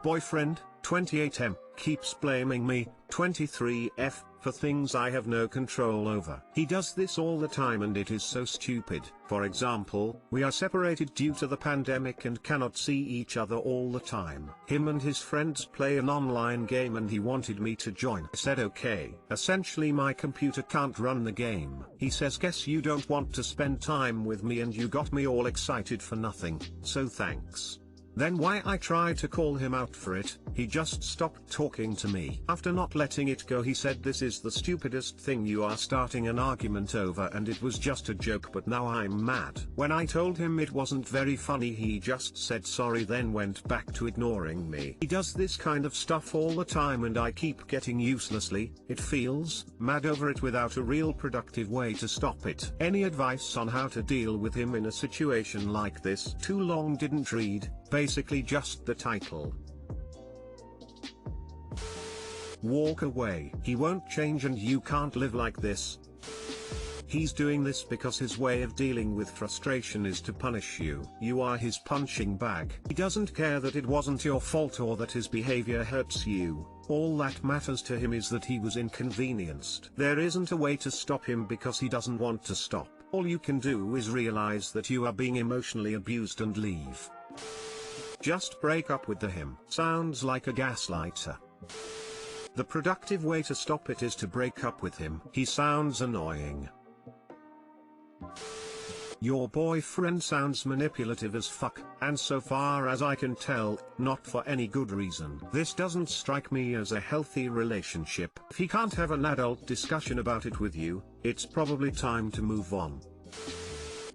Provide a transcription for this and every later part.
Boyfriend, 28M, keeps blaming me, 23F, for things I have no control over. He does this all the time and it is so stupid. For example, we are separated due to the pandemic and cannot see each other all the time. Him and his friends play an online game and he wanted me to join. I said okay. Essentially my computer can't run the game. He says guess you don't want to spend time with me and you got me all excited for nothing, so thanks. Then why I tried to call him out for it, he just stopped talking to me. After not letting it go he said this is the stupidest thing you are starting an argument over and it was just a joke but now I'm mad. When I told him it wasn't very funny he just said sorry then went back to ignoring me. He does this kind of stuff all the time and I keep getting uselessly, it feels, mad over it without a real productive way to stop it. Any advice on how to deal with him in a situation like this? Too long didn't read. Basically just the title. Walk away. He won't change and you can't live like this. He's doing this because his way of dealing with frustration is to punish you. You are his punching bag. He doesn't care that it wasn't your fault or that his behavior hurts you. All that matters to him is that he was inconvenienced. There isn't a way to stop him because he doesn't want to stop. All you can do is realize that you are being emotionally abused and leave. Just break up with him. Sounds like a gaslighter. The productive way to stop it is to break up with him. He sounds annoying. Your boyfriend sounds manipulative as fuck, and so far as I can tell, not for any good reason. This doesn't strike me as a healthy relationship. If he can't have an adult discussion about it with you, it's probably time to move on.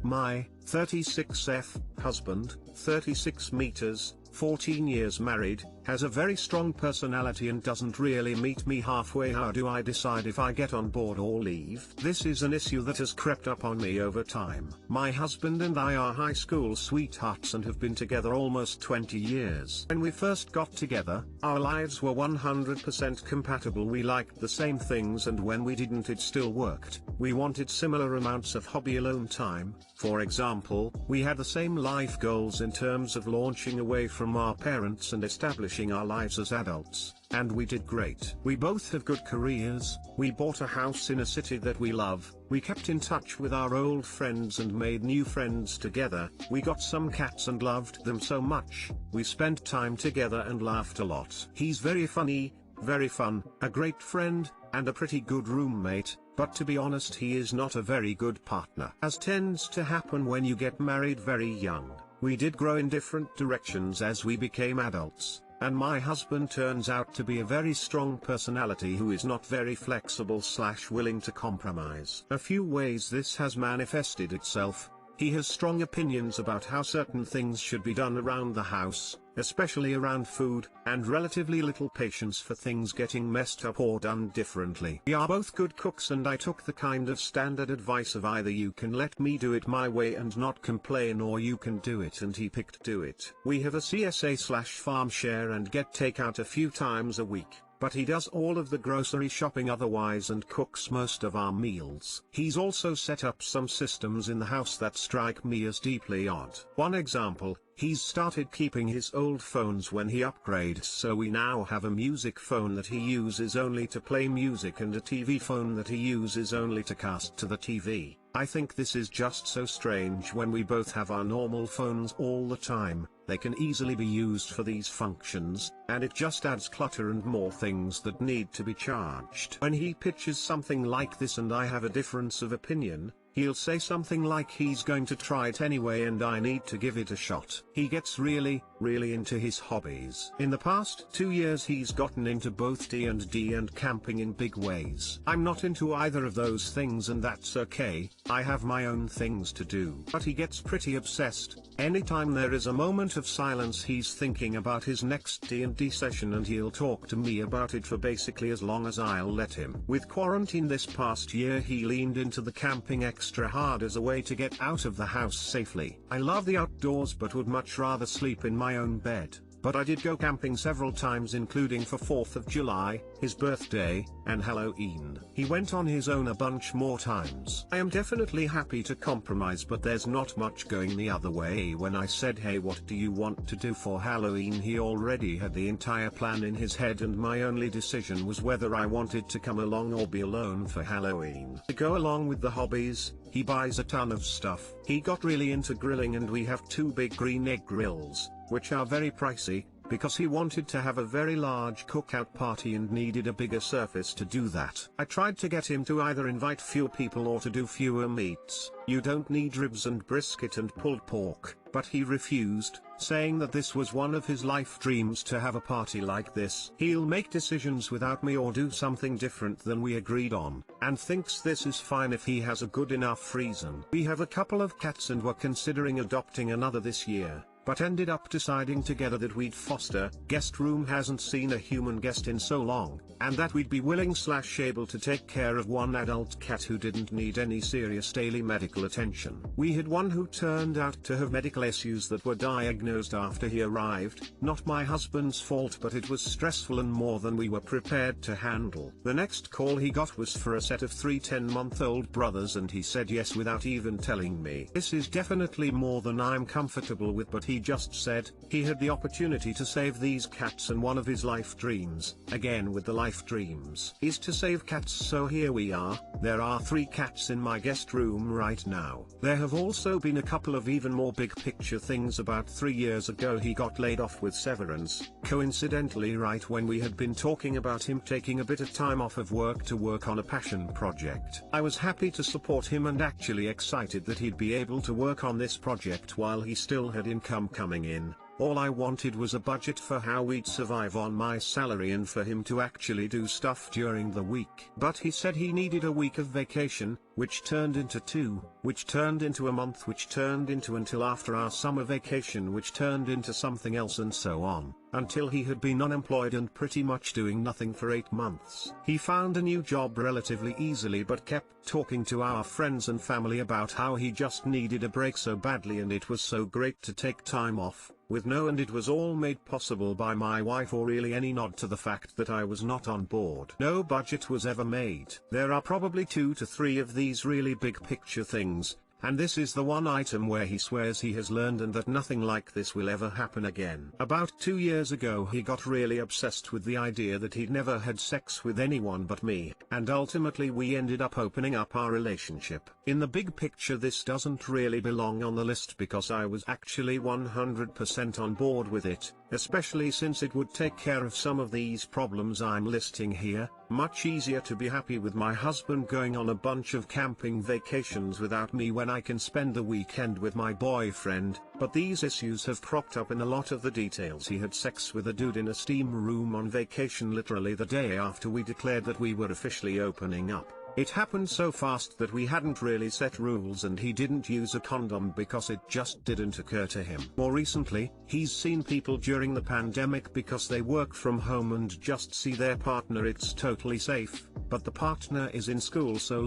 My 36F husband, 36 meters, 14 years married, has a very strong personality and doesn't really meet me halfway. How do I decide if I get on board or leave? This is an issue that has crept up on me over time. My husband and I are high school sweethearts and have been together almost 20 years. When we first got together, our lives were 100% compatible. We liked the same things and when we didn't it still worked. We wanted similar amounts of hobby alone time. For example, we had the same life goals in terms of launching away from our parents and establishing our lives as adults, and we did great. We both have good careers, we bought a house in a city that we love, we kept in touch with our old friends and made new friends together, we got some cats and loved them so much, we spent time together and laughed a lot. He's very funny, very fun, a great friend, and a pretty good roommate, but to be honest he is not a very good partner. As tends to happen when you get married very young, we did grow in different directions as we became adults, and my husband turns out to be a very strong personality who is not very flexible / willing to compromise. A few ways this has manifested itself. He has strong opinions about how certain things should be done around the house, especially around food, and relatively little patience for things getting messed up or done differently. We are both good cooks and I took the kind of standard advice of either you can let me do it my way and not complain or you can do it, and he picked do it. We have a CSA / farm share and get takeout a few times a week, but he does all of the grocery shopping otherwise and cooks most of our meals. He's also set up some systems in the house that strike me as deeply odd. One example, he's started keeping his old phones when he upgrades, so we now have a music phone that he uses only to play music and a TV phone that he uses only to cast to the TV. I think this is just so strange when we both have our normal phones all the time. They can easily be used for these functions, and it just adds clutter and more things that need to be charged. When he pitches something like this and I have a difference of opinion, he'll say something like he's going to try it anyway and I need to give it a shot. He gets really into his hobbies. In the past 2 years he's gotten into both D&D and camping in big ways. I'm not into either of those things and that's okay, I have my own things to do. But he gets pretty obsessed. Anytime there is a moment of silence he's thinking about his next D&D session and he'll talk to me about it for basically as long as I'll let him. With quarantine this past year he leaned into the camping extra hard as a way to get out of the house safely. I love the outdoors but would much rather sleep in my own bed. but I did go camping several times, including for 4th of July, his birthday, and Halloween. He went on his own a bunch more times. I am definitely happy to compromise, but there's not much going the other way. When I said, hey, what do you want to do for Halloween, he already had the entire plan in his head, and my only decision was whether I wanted to come along or be alone for Halloween. To go along with the hobbies, he buys a ton of stuff. He got really into grilling, and we have 2 big green egg grills, which are very pricey, because he wanted to have a very large cookout party and needed a bigger surface to do that. I tried to get him to either invite fewer people or to do fewer meats. You don't need ribs and brisket and pulled pork, but he refused, saying that this was one of his life dreams to have a party like this. He'll make decisions without me or do something different than we agreed on, and thinks this is fine if he has a good enough reason. We have a couple of cats and were considering adopting another this year, but ended up deciding together that we'd foster. Guest room hasn't seen a human guest in so long, and that we'd be willing/able to take care of one adult cat who didn't need any serious daily medical attention. We had one who turned out to have medical issues that were diagnosed after he arrived. Not my husband's fault, but it was stressful and more than we were prepared to handle. The next call he got was for a set of 3 10-month-old brothers, and he said yes without even telling me. This is definitely more than I'm comfortable with, but he just said he had the opportunity to save these cats, and one of his life dreams, again with the life dreams, is to save cats. So here we are. There are 3 cats in my guest room right now. There have also been a couple of even more big picture things. About 3 years ago he got laid off with severance, coincidentally right when we had been talking about him taking a bit of time off of work to work on a passion project. I was happy to support him and actually excited that he'd be able to work on this project while he still had income coming in. All I wanted was a budget for how we'd survive on my salary and for him to actually do stuff during the week. But he said he needed a week of vacation, which turned into 2, which turned into a month, which turned into until after our summer vacation, which turned into something else, and so on, until he had been unemployed and pretty much doing nothing for 8 months. He found a new job relatively easily, but kept talking to our friends and family about how he just needed a break so badly, and it was so great to take time off, with no, and it was all made possible by my wife, or really any nod to the fact that I was not on board. No budget was ever made. There are probably 2 to 3 of these really big picture things, and this is the one item where he swears he has learned and that nothing like this will ever happen again. About 2 years ago he got really obsessed with the idea that he'd never had sex with anyone but me, and ultimately we ended up opening up our relationship. In the big picture this doesn't really belong on the list because I was actually 100% on board with it, especially since it would take care of some of these problems I'm listing here. Much easier to be happy with my husband going on a bunch of camping vacations without me when I can spend the weekend with my boyfriend, but these issues have cropped up in a lot of the details. He had sex with a dude in a steam room on vacation literally the day after we declared that we were officially opening up. It happened so fast that we hadn't really set rules, and he didn't use a condom because it just didn't occur to him. More recently, he's seen people during the pandemic because they work from home and just see their partner. It's totally safe, but the partner is in school, so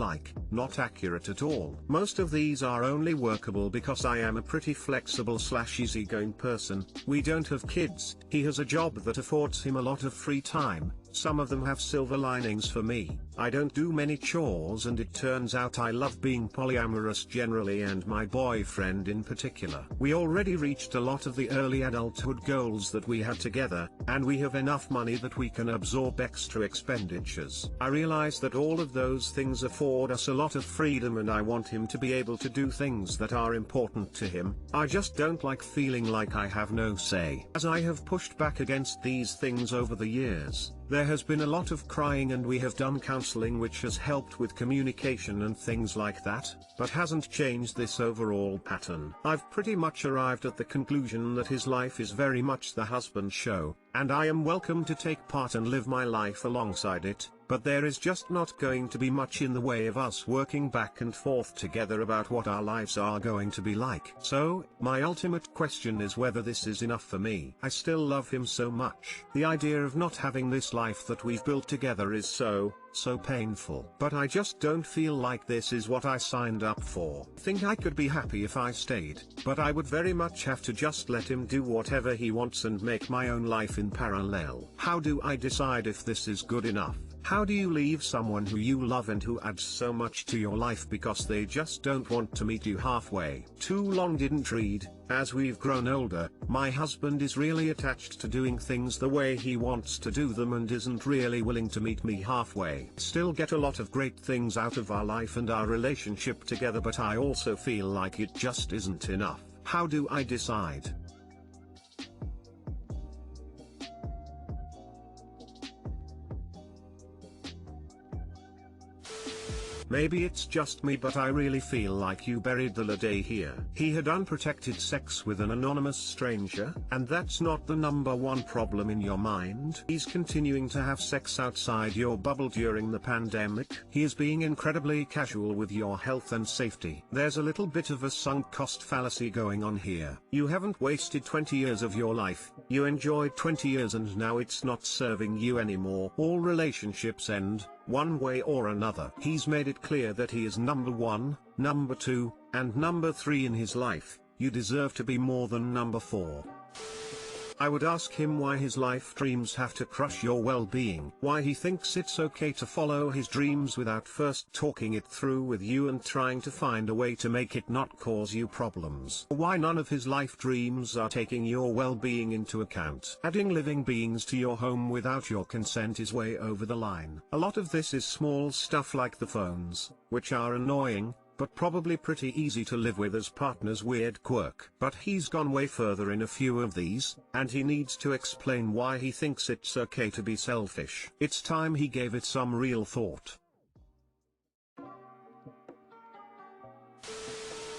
not accurate at all. Most of these are only workable because I am a pretty flexible/easygoing person. We don't have kids. He has a job that affords him a lot of free time. Some of them have silver linings for me. I don't do many chores, and it turns out I love being polyamorous generally, and my boyfriend in particular. We already reached a lot of the early adulthood goals that we had together, and we have enough money that we can absorb extra expenditures. I realize that all of those things afford us a lot of freedom, and I want him to be able to do things that are important to him. I just don't like feeling like I have no say. As I have pushed back against these things over the years, there has been a lot of crying, and we have done counseling which has helped with communication and things like that, but hasn't changed this overall pattern. I've pretty much arrived at the conclusion that his life is very much the husband show, and I am welcome to take part and live my life alongside it. but there is just not going to be much in the way of us working back and forth together about what our lives are going to be like. So, my ultimate question is whether this is enough for me. I still love him so much. The idea of not having this life that we've built together is so painful. But I just don't feel like this is what I signed up for. I think I could be happy if I stayed, but I would very much have to just let him do whatever he wants and make my own life in parallel. How do I decide if this is good enough? How do you leave someone who you love and who adds so much to your life because they just don't want to meet you halfway? Too long didn't read. As we've grown older, my husband is really attached to doing things the way he wants to do them and isn't really willing to meet me halfway. Still get a lot of great things out of our life and our relationship together, but I also feel like it just isn't enough. How do I decide? Maybe it's just me, but I really feel like you buried the lead here. He had unprotected sex with an anonymous stranger, and that's not the number one problem in your mind. He's continuing to have sex outside your bubble during the pandemic. He is being incredibly casual with your health and safety. There's a little bit of a sunk cost fallacy going on here. You haven't wasted 20 years of your life. You enjoyed 20 years and now it's not serving you anymore. All relationships end, one way or another. He's made it clear that he is number one, number two, and number three in his life. You deserve to be more than number four. I would ask him why his life dreams have to crush your well-being, why he thinks it's okay to follow his dreams without first talking it through with you and trying to find a way to make it not cause you problems, why none of his life dreams are taking your well-being into account. Adding living beings to your home without your consent is way over the line. A lot of this is small stuff like the phones, which are annoying, but probably pretty easy to live with as partner's weird quirk. But he's gone way further in a few of these, and he needs to explain why he thinks it's okay to be selfish. It's time he gave it some real thought.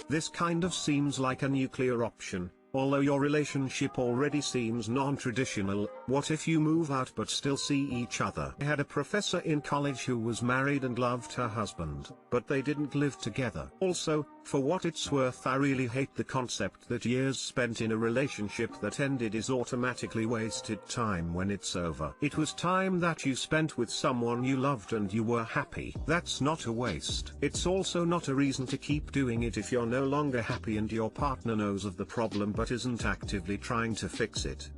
This kind of seems like a nuclear option. Although your relationship already seems non-traditional, what if you move out but still see each other? I had a professor in college who was married and loved her husband, but they didn't live together. Also, for what it's worth, I really hate the concept that years spent in a relationship that ended is automatically wasted time when it's over. It was time that you spent with someone you loved and you were happy. That's not a waste. It's also not a reason to keep doing it if you're no longer happy and your partner knows of the problem but isn't actively trying to fix it.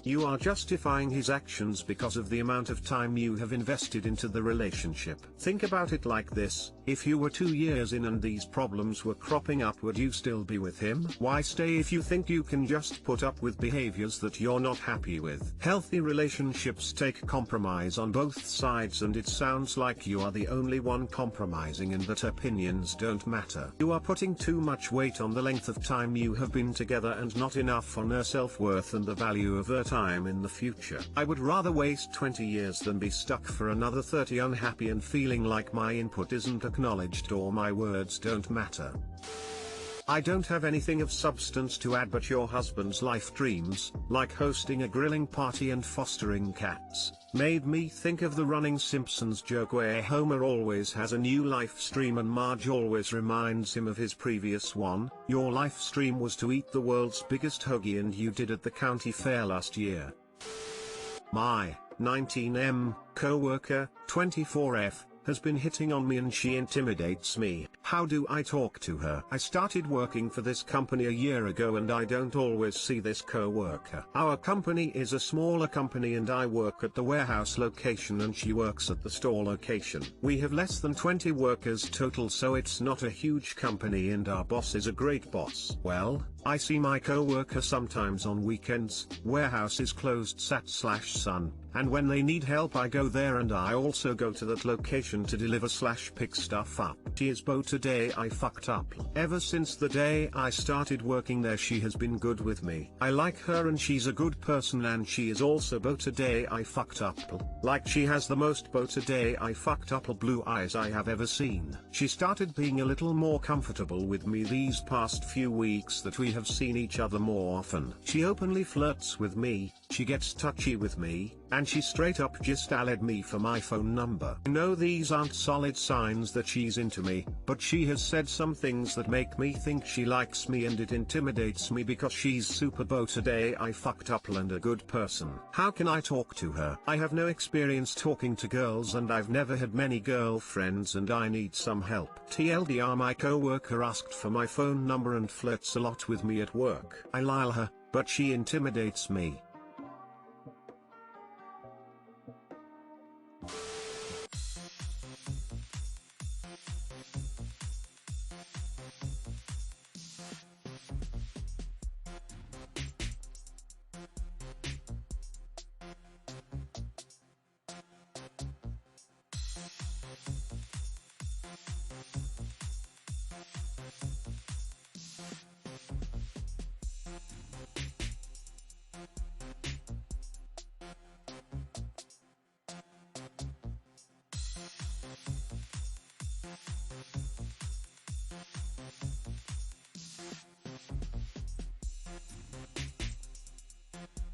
You are justifying his actions because of the amount of time you have invested into the relationship. Think about it like this: if you were 2 years in and these problems were cropping up, would you still be with him? Why stay if you think you can just put up with behaviors that you're not happy with? Healthy relationships take compromise on both sides, and it sounds like you are the only one compromising and that opinions don't matter. You are putting too much weight on the length of time you have been together and not enough on her self-worth and the value of her time in the future. I would rather waste 20 years than be stuck for another 30 unhappy and feeling like my input isn't acknowledged or my words don't matter. I don't have anything of substance to add, but your husband's life dreams, like hosting a grilling party and fostering cats, made me think of the running Simpsons joke where Homer always has a new life stream and Marge always reminds him of his previous one. Your life stream was to eat the world's biggest hoagie and you did at the county fair last year. My 19M coworker, 24F, has been hitting on me and she intimidates me. How do I talk to her? I started working for this company a year ago and I don't always see this co-worker. Our company is a smaller company and I work at the warehouse location and she works at the store location. We have less than 20 workers total, so it's not a huge company and our boss is a great boss. Well, I see my co-worker sometimes on weekends. Warehouse is closed Sat/Sun, and when they need help I go there, and I also go to that location to deliver/pick stuff up. She is Bo today I fucked up. Ever since the day I started working there she has been good with me. I like her and she's a good person, and she is also Bo today I fucked up. Like, she has the most Bo today I fucked up blue eyes I have ever seen. She started being a little more comfortable with me these past few weeks that we have seen each other more often. She openly flirts with me, She gets touchy with me, and she straight up just aled me for my phone number. I know these aren't solid signs that she's into me, but she has said some things that make me think she likes me, and it intimidates me because she's super beau today I fucked up and a good person. How can I talk to her? I have no experience talking to girls and I've never had many girlfriends and I need some help. TLDR, my coworker asked for my phone number and flirts a lot with me at work. I lile her, but she intimidates me.